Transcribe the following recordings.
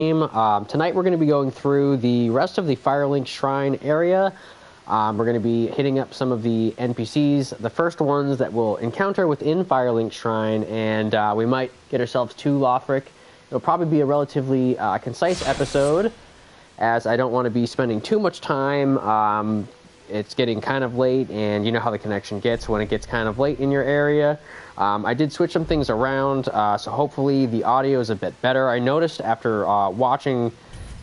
Tonight we're going to be going through the rest of the Firelink Shrine area. We're going to be hitting up some of the NPCs, the first ones that we'll encounter within Firelink Shrine, and we might get ourselves to Lothric. It'll probably be a relatively concise episode, as I don't want to be spending too much time. It's getting kind of late, and you know how the connection gets when it gets kind of late in your area. I did switch some things around, so hopefully the audio is a bit better. I noticed after watching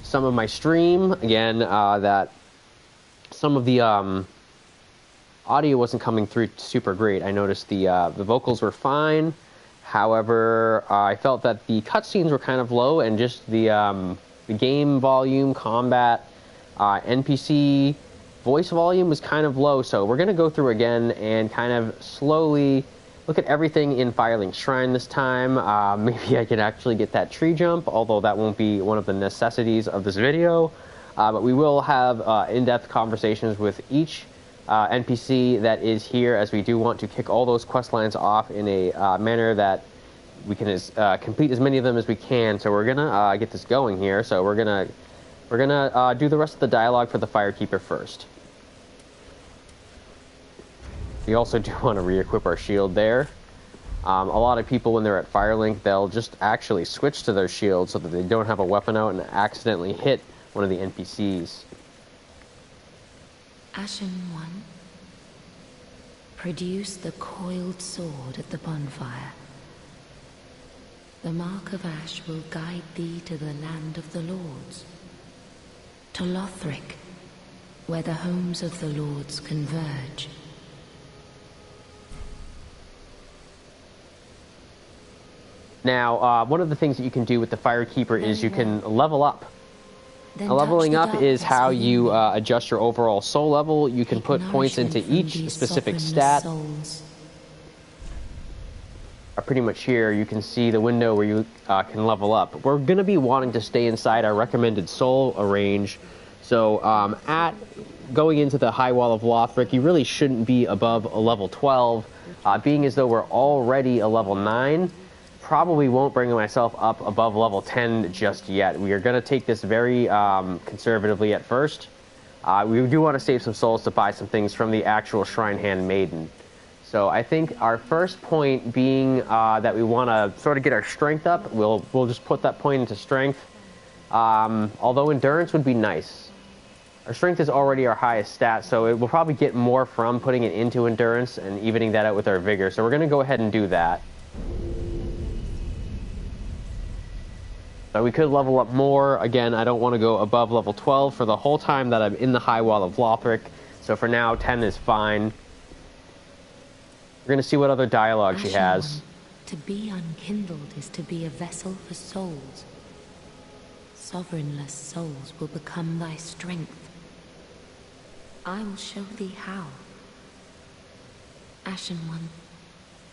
some of my stream, again, that some of the audio wasn't coming through super great. I noticed the vocals were fine. However, I felt that the cutscenes were kind of low, and just the game volume, combat, NPC voice volume was kind of low. So we're going to go through again and kind of slowly look at everything in Firelink Shrine this time. Maybe I can actually get that tree jump, although that won't be one of the necessities of this video. But we will have in-depth conversations with each NPC that is here, as we do want to kick all those quest lines off in a manner that we can complete as many of them as we can. So we're gonna get this going here. So we're gonna do the rest of the dialogue for the Firekeeper first. We also do want to re-equip our shield there. A lot of people, when they're at Firelink, they'll just actually switch to their shield so that they don't have a weapon out and accidentally hit one of the NPCs. Ashen One, produce the coiled sword at the bonfire. The mark of ash will guide thee to the land of the lords, to Lothric, where the homes of the lords converge. Now, one of the things that you can do with the Firekeeper is you can level up. Leveling up is how you adjust your overall soul level. You can put points into each specific stat. Pretty much here, you can see the window where you can level up. We're going to be wanting to stay inside our recommended soul range. So at going into the High Wall of Lothric, you really shouldn't be above a level 12. Being as though we're already a level 9, probably won't bring myself up above level 10 just yet. We are going to take this very conservatively at first. We do want to save some souls to buy some things from the actual Shrine Handmaiden. So I think our first point being that we want to sort of get our strength up. We'll just put that point into strength. Although endurance would be nice. Our strength is already our highest stat, so it will probably get more from putting it into endurance and evening that out with our vigor. So we're going to go ahead and do that. So we could level up more. Again, I don't want to go above level 12 for the whole time that I'm in the High Wall of Lothric. So for now, 10 is fine. We're going to see what other dialogue she has. To be unkindled is to be a vessel for souls. Sovereignless souls will become thy strength. I will show thee how. Ashen One,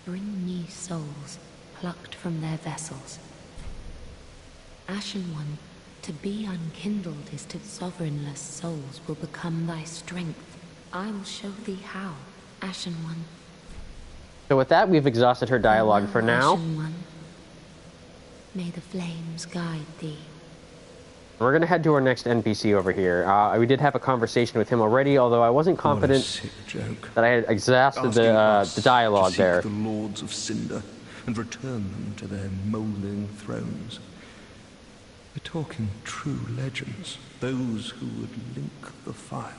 bring me souls plucked from their vessels. Ashen One, to be unkindled is to sovereignless souls will become thy strength. I will show thee how, Ashen One. So with that, we've exhausted her dialogue for now. Ashen One, may the flames guide thee. We're going to head to our next NPC over here. We did have a conversation with him already, although I wasn't confident that I had exhausted the dialogue there. The lords of Cinder and return them to their moulding thrones. We're talking true legends, those who would link the fire.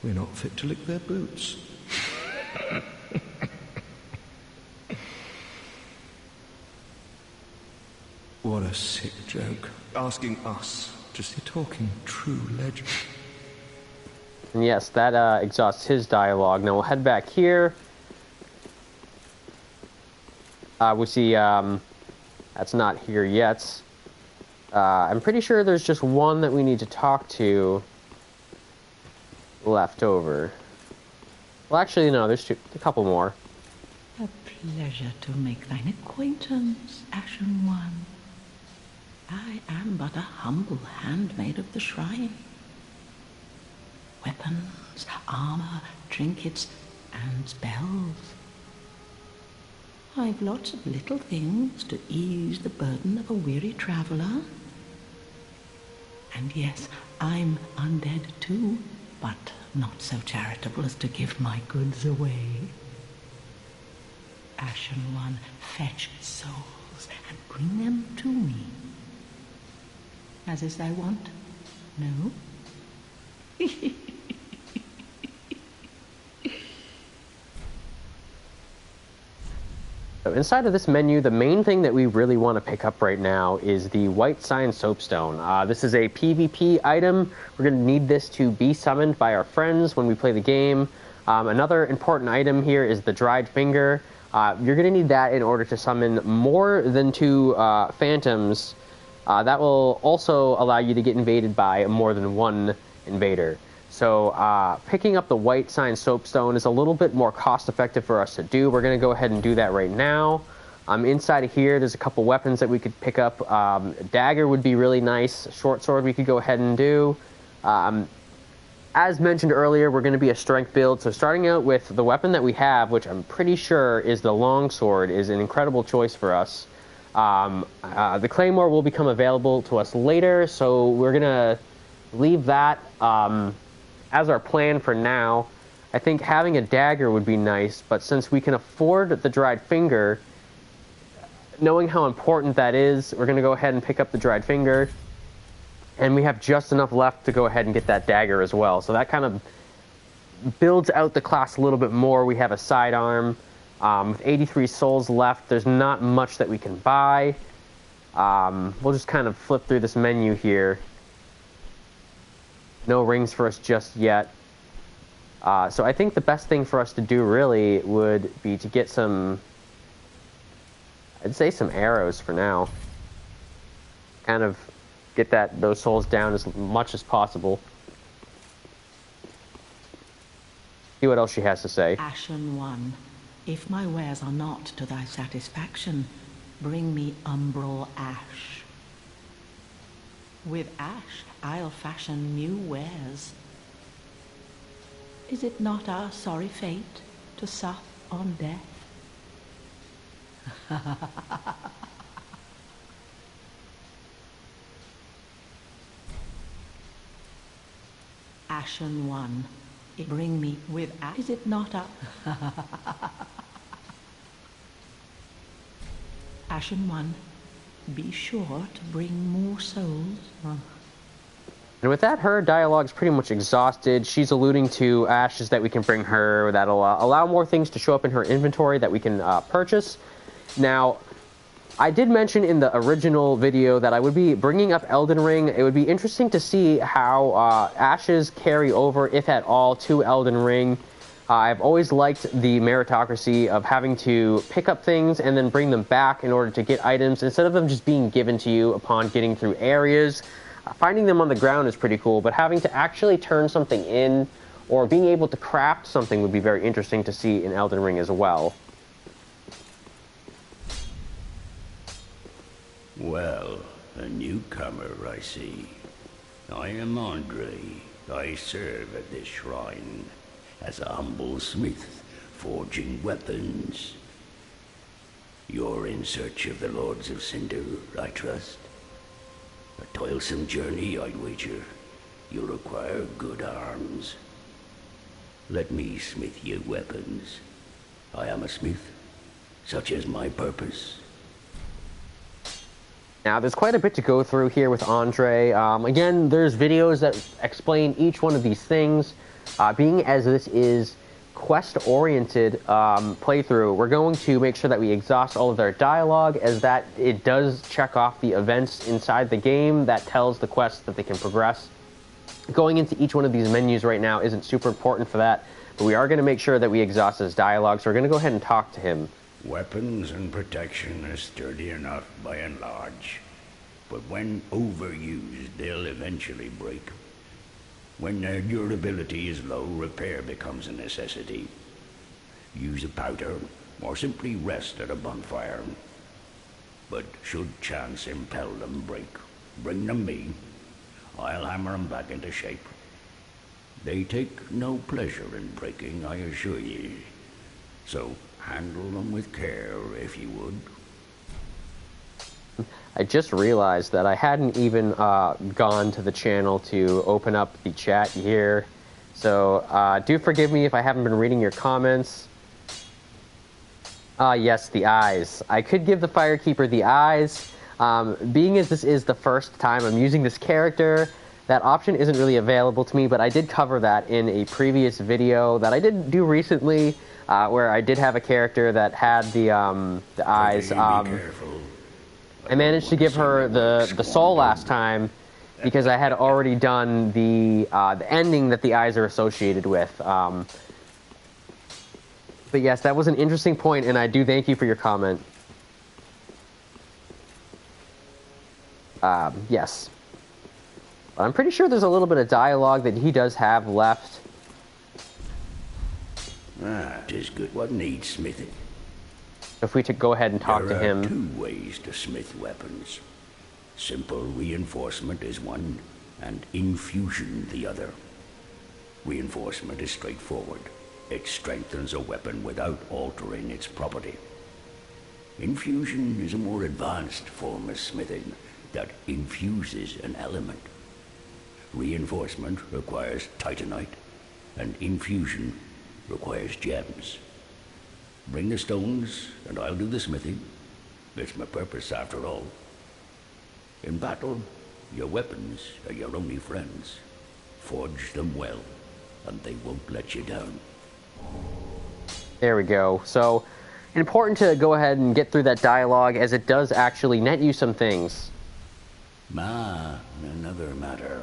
We're not fit to lick their boots. What a sick joke. Asking us to see talking true legends. And yes, that exhausts his dialogue. Now we'll head back here. We see that's not here yet. I'm pretty sure there's just one that we need to talk to left over. Well, actually, no, there's a couple more. A pleasure to make thine acquaintance, Ashen One. I am but a humble handmaid of the shrine. Weapons, armor, trinkets, and spells. I've lots of little things to ease the burden of a weary traveler. And yes, I'm undead too, but not so charitable as to give my goods away. Ashen One, fetch souls and bring them to me. As is thy wont? No? So inside of this menu, the main thing that we really want to pick up right now is the White Sign Soapstone. This is a PvP item. We're going to need this to be summoned by our friends when we play the game. Another important item here is the Dried Finger. You're going to need that in order to summon more than 2 phantoms. That will also allow you to get invaded by more than 1 invader. So picking up the White Sign Soapstone is a little bit more cost-effective for us to do. We're going to go ahead and do that right now. Inside of here, there's a couple weapons that we could pick up. A dagger would be really nice. Short sword we could go ahead and do. As mentioned earlier, we're going to be a strength build. So starting out with the weapon that we have, which I'm pretty sure is the longsword, is an incredible choice for us. The claymore will become available to us later, so we're going to leave that as our plan for now. I think having a dagger would be nice, but since we can afford the Dried Finger, knowing how important that is, we're going to go ahead and pick up the Dried Finger, and we have just enough left to go ahead and get that dagger as well. So that kind of builds out the class a little bit more. We have a sidearm. With 83 souls left, there's not much that we can buy. We'll just kind of flip through this menu here. No rings for us just yet. So I think the best thing for us to do really would be to get some, I'd say some arrows for now. Kind of get those souls down as much as possible. See what else she has to say. Ashen One, if my wares are not to thy satisfaction, bring me umbral ash. With ash, I'll fashion new wares. Is it not our sorry fate to sup on death? Ashen One, bring me with ash. Is it not our... Ashen One, be sure to bring more souls. And with that, her dialogue's pretty much exhausted. She's alluding to ashes that we can bring her that'll allow more things to show up in her inventory that we can purchase. Now, I did mention in the original video that I would be bringing up Elden Ring. It would be interesting to see how ashes carry over, if at all, to Elden Ring. I've always liked the meritocracy of having to pick up things and then bring them back in order to get items, instead of them just being given to you upon getting through areas. Finding them on the ground is pretty cool, but having to actually turn something in or being able to craft something would be very interesting to see in Elden Ring as well. Well, a newcomer, I see. I am Andre. I serve at this shrine as a humble smith, forging weapons. You're in search of the Lords of Cinder, I trust? A toilsome journey, I'd wager. You'll require good arms. Let me smith you weapons. I am a smith, such is my purpose. Now, there's quite a bit to go through here with Andre. Again, there's videos that explain each one of these things. Being as this is quest-oriented playthrough, we're going to make sure that we exhaust all of their dialogue, as that it does check off the events inside the game that tells the quests that they can progress. Going into each one of these menus right now isn't super important for that, but we are going to make sure that we exhaust his dialogue, so we're going to go ahead and talk to him. Weapons and protection are sturdy enough by and large, but when overused, they'll eventually break. When their durability is low, repair becomes a necessity. Use a powder, or simply rest at a bonfire. But should chance impel them break, bring them me. I'll hammer them back into shape. They take no pleasure in breaking, I assure ye. So Handle them with care, if you would. I just realized that I hadn't even gone to the channel to open up the chat here. So do forgive me if I haven't been reading your comments. Yes, the eyes. I could give the Firekeeper the eyes. Being as this is the first time I'm using this character, that option isn't really available to me, but I did cover that in a previous video that I did do recently, where I did have a character that had the eyes. I managed to give her the soul last time because I had already done the ending that the eyes are associated with. But yes, that was an interesting point, and I do thank you for your comment. Yes. But I'm pretty sure there's a little bit of dialogue that he does have left. Ah, 'tis good. What needs smithing? If we could go ahead and talk to him. There are 2 ways to smith weapons. Simple reinforcement is one, and infusion the other. Reinforcement is straightforward. It strengthens a weapon without altering its property. Infusion is a more advanced form of smithing that infuses an element. Reinforcement requires titanite, and infusion requires gems. Bring the stones, and I'll do the smithing. It's my purpose, after all. In battle, your weapons are your only friends. Forge them well, and they won't let you down. There we go. So, important to go ahead and get through that dialogue, as it does actually net you some things. Another matter.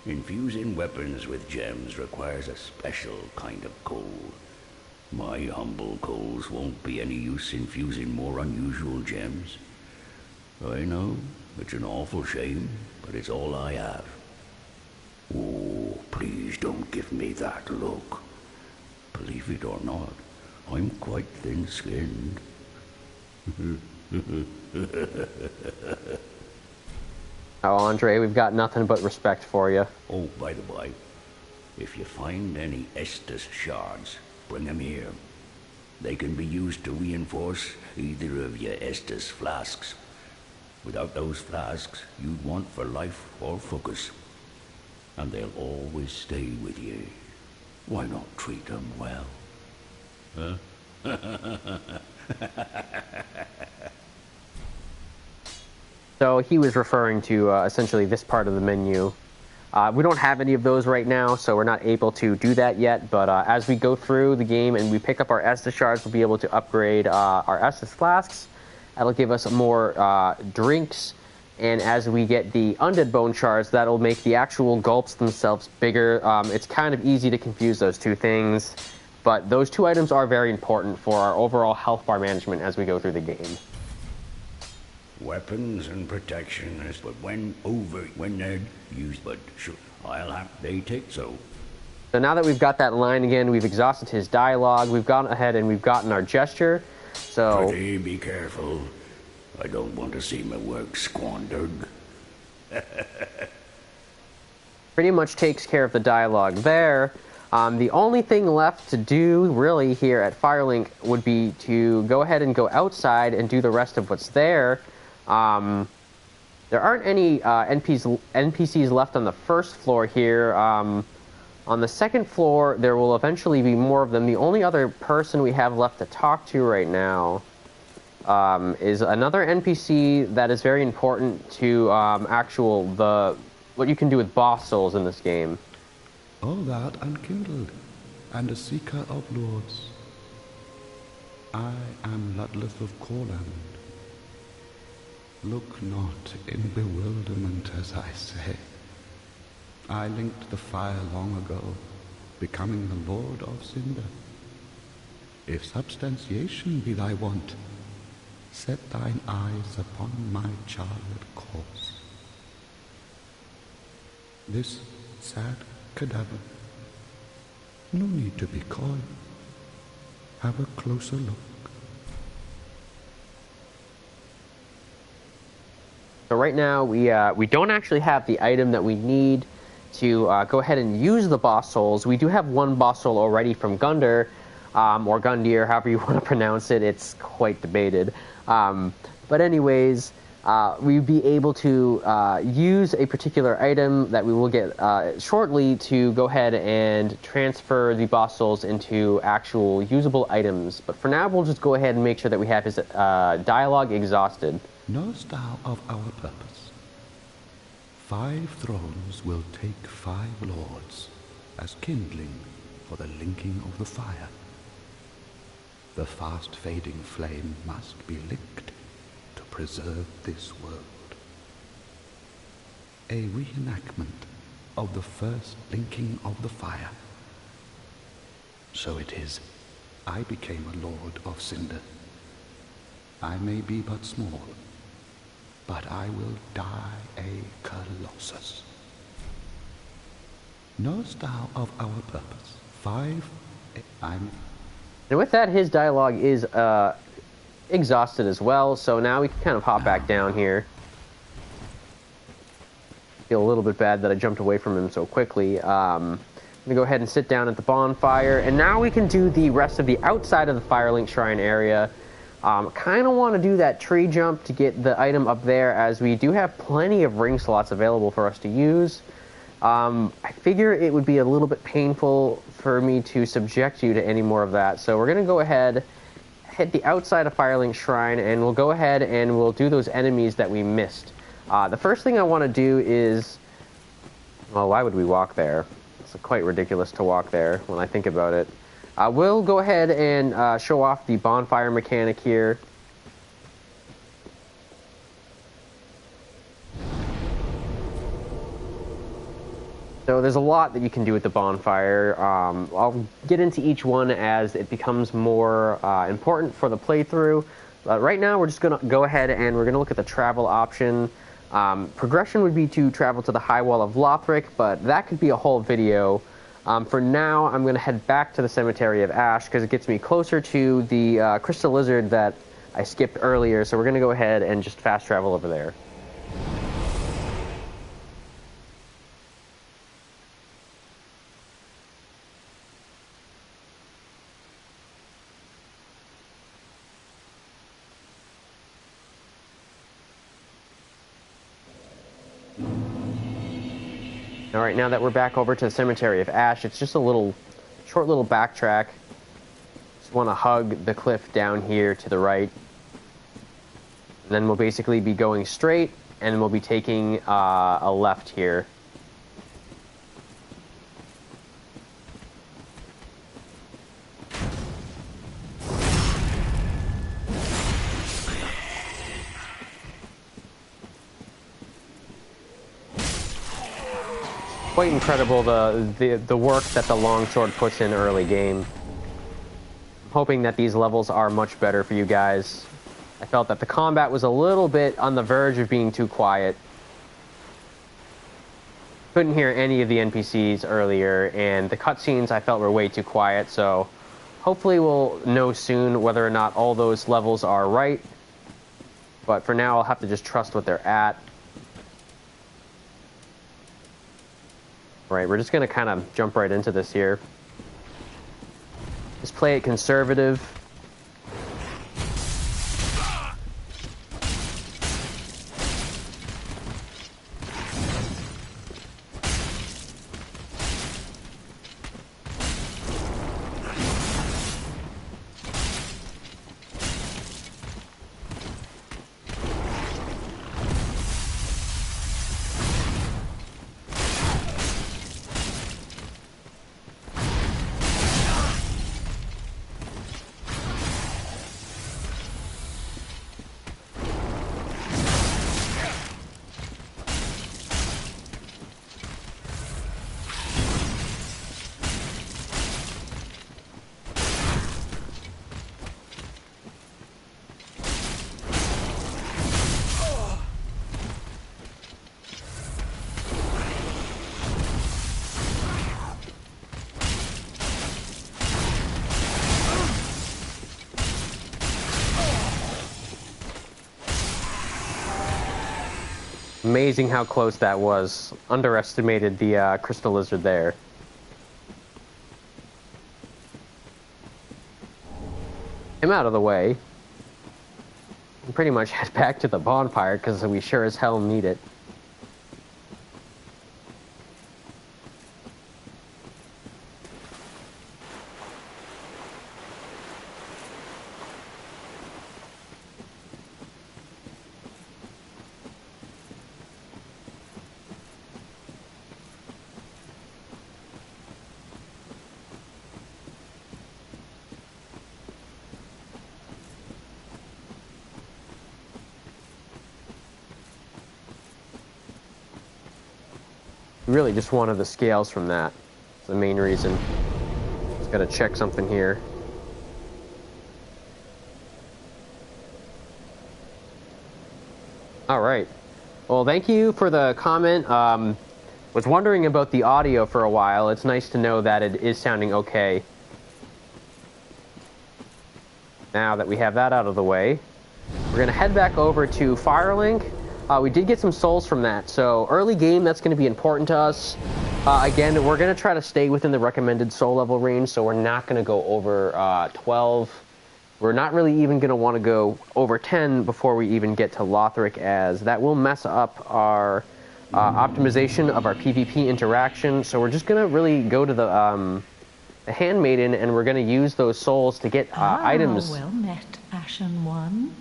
Infusing weapons with gems requires a special kind of coal. My humble coals won't be any use infusing more unusual gems. I know, it's an awful shame, but it's all I have. Oh, please don't give me that look. Believe it or not, I'm quite thin-skinned. Oh, Andre, we've got nothing but respect for you. Oh, by the by, if you find any Estus shards, bring them here. They can be used to reinforce either of your Estus flasks. Without those flasks, you'd want for life or focus. And they'll always stay with you. Why not treat them well? Huh? So he was referring to essentially this part of the menu. We don't have any of those right now, so we're not able to do that yet, but as we go through the game and we pick up our Estus shards, we'll be able to upgrade our Estus flasks. That'll give us more drinks, and as we get the Undead Bone shards, that'll make the actual gulps themselves bigger. It's kind of easy to confuse those two things, but those 2 items are very important for our overall health bar management as we go through the game. Weapons and protection is but when they're used, but sure, they take so. So now that we've got that line again, we've exhausted his dialogue, we've gone ahead and we've gotten our gesture. So Pretty be careful. I don't want to see my work squandered. pretty much takes care of the dialogue there. The only thing left to do really here at Firelink would be to go ahead and go outside and do the rest of what's there. There aren't any NPCs left on the first floor here. On the second floor, there will eventually be more of them. The only other person we have left to talk to right now is another NPC that is very important to what you can do with boss souls in this game. All that unkindled, and a seeker of lords. I am Ludleth of Corland. Look not in bewilderment as I say. I linked the fire long ago, becoming the Lord of Cinder. If substantiation be thy want, set thine eyes upon my charred corpse. This sad cadaver, no need to be coy. Have a closer look. So right now, we don't actually have the item that we need to go ahead and use the boss souls. We do have one boss soul already from Gunder, or Gundyr, however you want to pronounce it. It's quite debated. But anyways, we'd be able to use a particular item that we will get shortly to go ahead and transfer the boss souls into actual usable items. But for now, we'll just go ahead and make sure that we have his dialogue exhausted. Knowest thou of our purpose? 5 thrones will take 5 lords as kindling for the linking of the fire. The fast-fading flame must be licked to preserve this world. A reenactment of the first linking of the fire. So it is, I became a lord of Cinder. I may be but small, but I will die a colossus. Knowest thou of our purpose? 5, I'm... And with that, his dialogue is exhausted as well, so now we can kind of hop back down here. Feel a little bit bad that I jumped away from him so quickly. I'm gonna go ahead and sit down at the bonfire, and now we can do the rest of the outside of the Firelink Shrine area. Kind of want to do that tree jump to get the item up there, as we do have plenty of ring slots available for us to use. I figure it would be a little bit painful for me to subject you to any more of that, so we're going to go ahead, hit the outside of Firelink Shrine, and we'll go ahead and we'll do those enemies that we missed. The first thing I want to do is... Well, why would we walk there? It's quite ridiculous to walk there when I think about it. We'll go ahead and show off the bonfire mechanic here. So there's a lot that you can do with the bonfire. I'll get into each one as it becomes more important for the playthrough. Right now we're just going to go ahead and we're going to look at the travel option. Progression would be to travel to the High Wall of Lothric, but that could be a whole video. For now, I'm going to head back to the Cemetery of Ash because it gets me closer to the Crystal Lizard that I skipped earlier, so we're going to go ahead and just fast travel over there. All right, now that we're back over to the Cemetery of Ash, it's just a short little backtrack. Just want to hug the cliff down here to the right. And then we'll basically be going straight, and we'll be taking a left here. Quite incredible the work that the longsword puts in early game. I'm hoping that these levels are much better for you guys. I felt that the combat was a little bit on the verge of being too quiet. Couldn't hear any of the NPCs earlier, and the cutscenes I felt were way too quiet, so hopefully we'll know soon whether or not all those levels are right. But for now, I'll have to just trust what they're at. Right, we're just going to kind of jump right into this here. Just play it conservative. Amazing how close that was. Underestimated the Crystal Lizard there. out of the way, and pretty much head back to the bonfire, because we sure as hell need it. Really just wanted the scales from that. That's the main reason. Just gotta check something here. Alright. Well, thank you for the comment. Was wondering about the audio for a while. It's nice to know that it is sounding okay. Now that we have that out of the way, we're gonna head back over to Firelink. We did get some souls from that, so early game, that's going to be important to us. Again, we're going to try to stay within the recommended soul level range, so we're not going to go over 12. We're not really even going to want to go over 10 before we even get to Lothric, as that will mess up our optimization of our PvP interaction. So we're just going to really go to the Handmaiden, and we're going to use those souls to get items. Well met, Ashen One.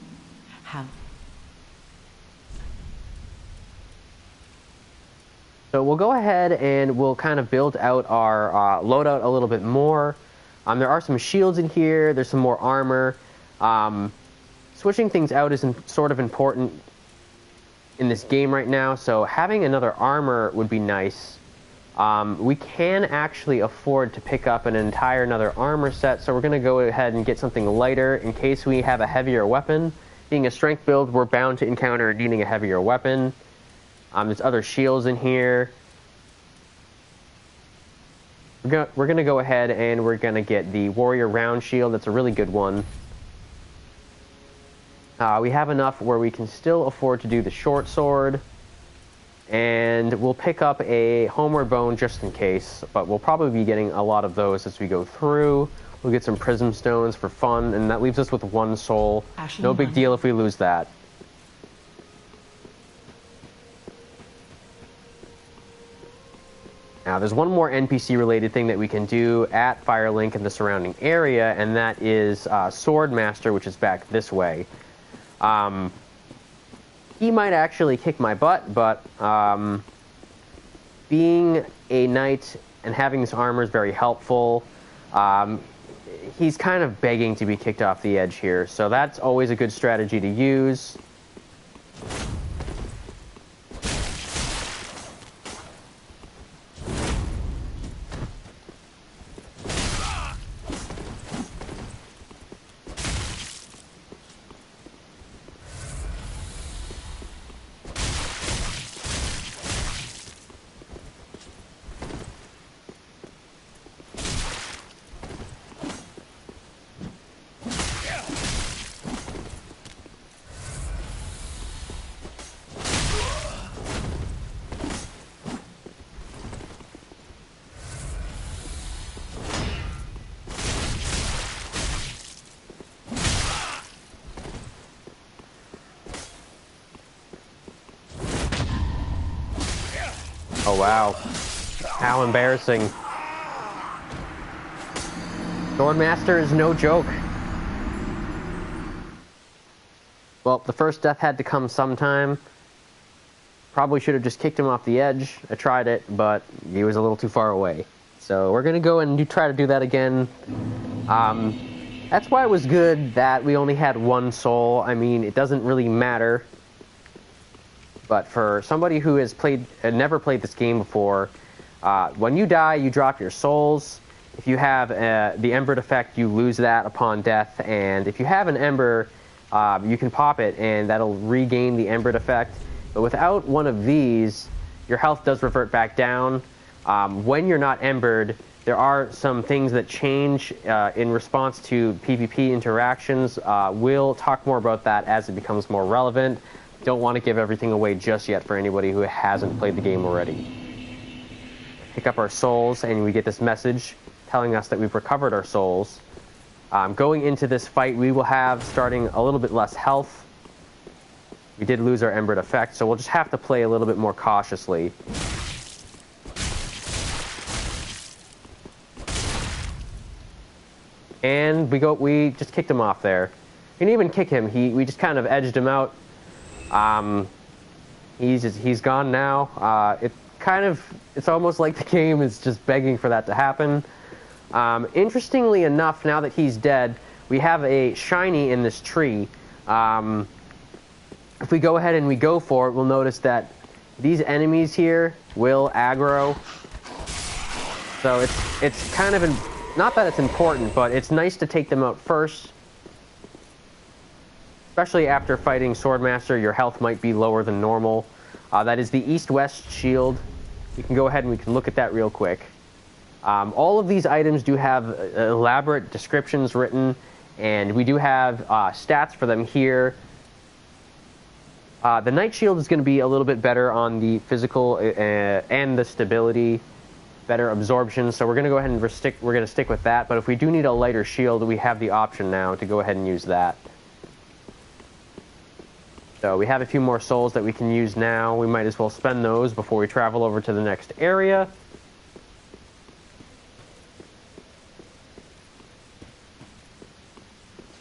So we'll go ahead and we'll kind of build out our loadout a little bit more. There are some shields in here. There's some more armor. Switching things out is sort of important in this game right now, so having another armor would be nice. We can actually afford to pick up an entire another armor set, so we're going to go ahead and get something lighter in case we have a heavier weapon. Being a strength build, we're bound to encounter needing a heavier weapon. There's other shields in here. We're going to go ahead and we're going to get the Warrior Round Shield. That's a really good one. We have enough where we can still afford to do the Short Sword. And we'll pick up a Homeward Bone just in case. But we'll probably be getting a lot of those as we go through. We'll get some Prism Stones for fun. And that leaves us with one soul. No big deal if we lose that. Now, there's one more NPC-related thing that we can do at Firelink and the surrounding area, and that is Swordmaster, which is back this way. He might actually kick my butt, but being a knight and having this armor is very helpful. He's kind of begging to be kicked off the edge here, so that's always a good strategy to use. Oh, wow. How embarrassing. Swordmaster is no joke. Well, the first death had to come sometime. Probably should have just kicked him off the edge. I tried it, but he was a little too far away. So we're going to go and try to do that again. That's why it was good that we only had one soul. I mean, it doesn't really matter. But for somebody who has never played this game before, when you die, you drop your souls. If you have the Embered effect, you lose that upon death. And if you have an Ember, you can pop it, and that'll regain the Embered effect. But without one of these, your health does revert back down. When you're not Embered, there are some things that change in response to PvP interactions. We'll talk more about that as it becomes more relevant. Don't want to give everything away just yet for anybody who hasn't played the game already. Pick up our souls, and we get this message telling us that we've recovered our souls. Going into this fight, we will have starting a little bit less health. We did lose our Embered effect, so we'll just have to play a little bit more cautiously. And we just kicked him off there. We didn't even kick him. We just kind of edged him out. He's gone now. It's almost like the game is just begging for that to happen. Interestingly enough, now that he's dead, we have a shiny in this tree. If we go ahead and we go for it, we'll notice that these enemies here will aggro. So it's kind of not that it's important, but it's nice to take them out first. Especially after fighting Swordmaster, your health might be lower than normal. That is the East-West shield. You can go ahead and we can look at that real quick. All of these items do have elaborate descriptions written, and we do have stats for them here. The Night Shield is going to be a little bit better on the physical and the stability, better absorption, so we're going to go ahead and we're going to stick with that. But if we do need a lighter shield, we have the option now to go ahead and use that. So we have a few more souls that we can use now. We might as well spend those before we travel over to the next area.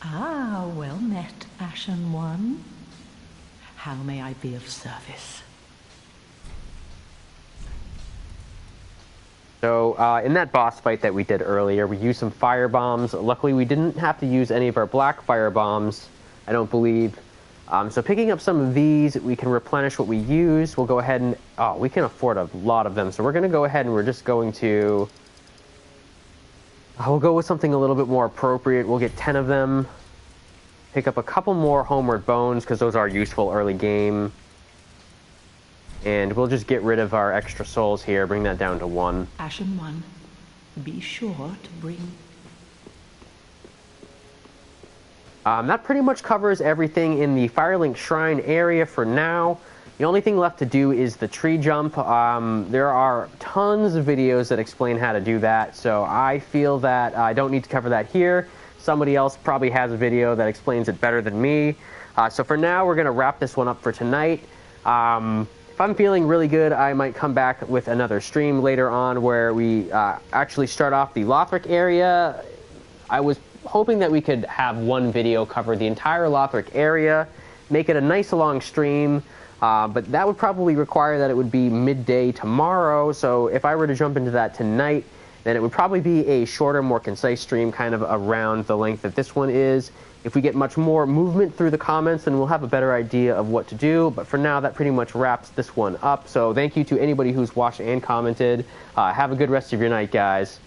Ah, well met, Ashen One. How may I be of service? So in that boss fight that we did earlier, we used some fire bombs. Luckily, we didn't have to use any of our black fire bombs, I don't believe. So picking up some of these, we can replenish what we use. We'll go ahead and... Oh, we can afford a lot of them. So we're going to go ahead and we're just going to... we'll go with something a little bit more appropriate. We'll get 10 of them. Pick up a couple more Homeward Bones, because those are useful early game. And we'll just get rid of our extra souls here, bring that down to 1. Ashen One, be sure to bring... That pretty much covers everything in the Firelink Shrine area for now. The only thing left to do is the tree jump. There are tons of videos that explain how to do that, so I feel that I don't need to cover that here. Somebody else probably has a video that explains it better than me. So for now, we're going to wrap this one up for tonight. If I'm feeling really good, I might come back with another stream later on where we actually start off the Lothric area. I was hoping that we could have one video cover the entire Lothric area, make it a nice long stream, but that would probably require that it would be midday tomorrow. So if I were to jump into that tonight, then it would probably be a shorter, more concise stream, kind of around the length that this one is. If we get much more movement through the comments, then we'll have a better idea of what to do. But for now, that pretty much wraps this one up. So thank you to anybody who's watched and commented. Have a good rest of your night, guys.